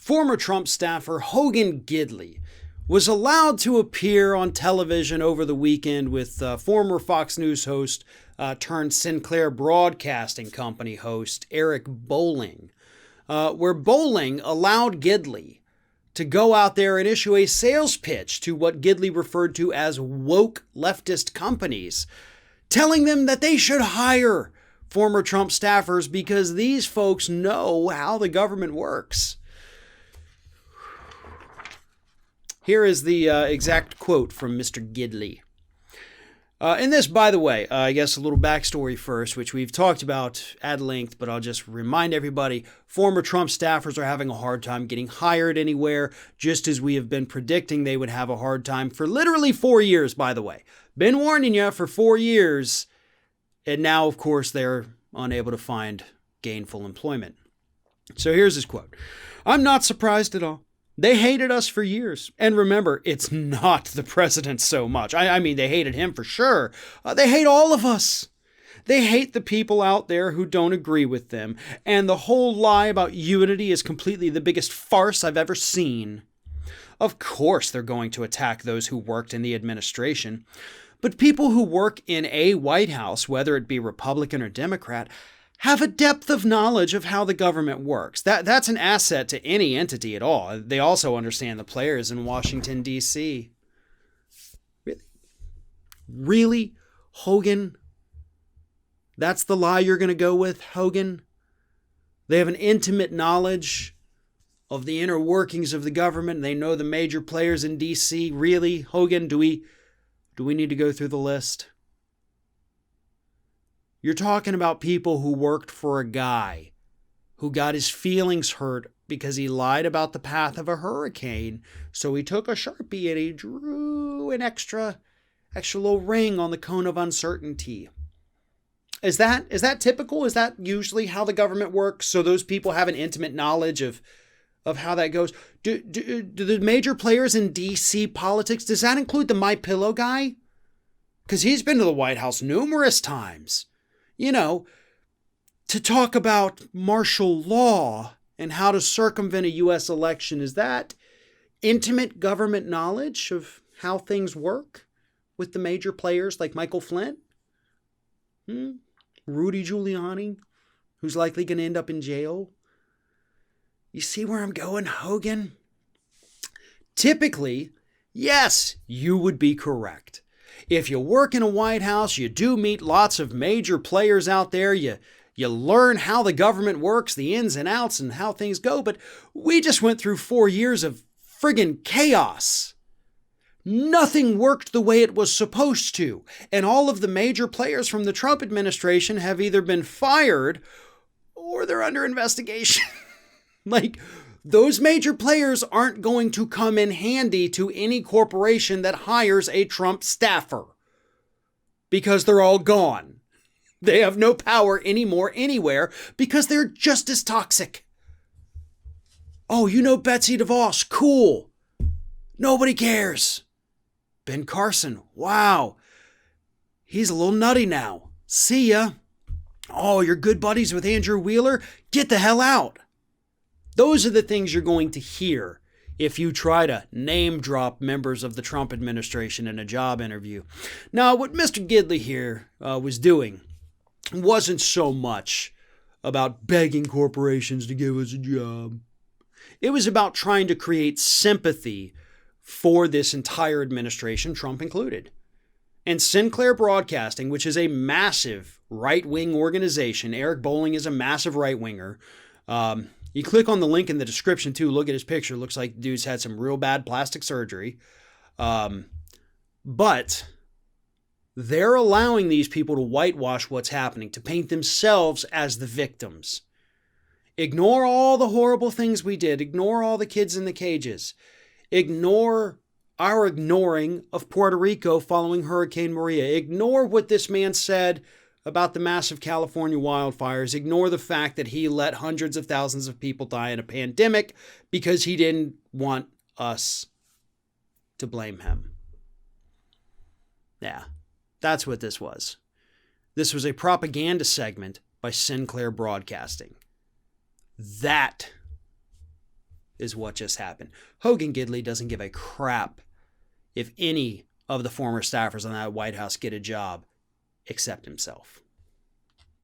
Former Trump staffer Hogan Gidley was allowed to appear on television over the weekend with former Fox News host turned Sinclair Broadcasting Company host Eric Bolling, where Bolling allowed Gidley to go out there and issue a sales pitch to what Gidley referred to as woke leftist companies, telling them that they should hire former Trump staffers because these folks know how the government works. Here is the exact quote from Mr. Gidley. In this, by the way, I guess a little backstory first, which we've talked about at length, but I'll just remind everybody, former Trump staffers are having a hard time getting hired anywhere, just as we have been predicting they would have a hard time for literally 4 years, by the way. Been warning you for 4 years, and now, of course, they're unable to find gainful employment. So here's his quote. "I'm not surprised at all. They hated us for years. And remember, it's not the president so much. I mean, they hated him for sure. They hate all of us. They hate the people out there who don't agree with them. And the whole lie about unity is completely the biggest farce I've ever seen. Of course, they're going to attack those who worked in the administration. But people who work in a White House, whether it be Republican or Democrat, have a depth of knowledge of how the government works. That's an asset to any entity at all. They also understand the players in Washington, D.C. Really? Hogan? That's the lie you're going to go with, Hogan? They have an intimate knowledge of the inner workings of the government. They know the major players in D.C. Really, Hogan? Do we need to go through the list? You're talking about people who worked for a guy who got his feelings hurt because he lied about the path of a hurricane. So he took a Sharpie and he drew an extra little ring on the cone of uncertainty. Is that typical? Is that usually how the government works? So those people have an intimate knowledge of how that goes. Do the major players in D.C. politics, does that include the MyPillow guy? Because he's been to the White House numerous times. You know, to talk about martial law and how to circumvent a U.S. election, is that intimate government knowledge of how things work with the major players like Michael Flynn? Rudy Giuliani, who's likely going to end up in jail? You see where I'm going, Hogan? Typically, yes, you would be correct. If you work in a White House, you do meet lots of major players out there. You learn how the government works, the ins and outs, and how things go. But we just went through 4 years of friggin' chaos. Nothing worked the way it was supposed to. And all of the major players from the Trump administration have either been fired or they're under investigation. Like, those major players aren't going to come in handy to any corporation that hires a Trump staffer because they're all gone. They have no power anymore anywhere because they're just as toxic. Oh, you know Betsy DeVos. Cool. Nobody cares. Ben Carson. Wow. He's a little nutty now. See ya. Oh, you're good buddies with Andrew Wheeler? Get the hell out. Those are the things you're going to hear if you try to name drop members of the Trump administration in a job interview. Now, what Mr. Gidley here was doing wasn't so much about begging corporations to give us a job. It was about trying to create sympathy for this entire administration, Trump included. And Sinclair Broadcasting, which is a massive right-wing organization, Eric Bolling is a massive right-winger. You click on the link in the description too. Look at his picture. Looks like the dude's had some real bad plastic surgery. But they're allowing these people to whitewash what's happening, to paint themselves as the victims. Ignore all the horrible things we did. Ignore all the kids in the cages. Ignore our ignoring of Puerto Rico following Hurricane Maria. Ignore what this man said about the massive California wildfires. Ignore the fact that he let hundreds of thousands of people die in a pandemic because he didn't want us to blame him. Yeah, that's what this was. This was a propaganda segment by Sinclair Broadcasting. That is what just happened. Hogan Gidley doesn't give a crap if any of the former staffers on that White House get a job except himself.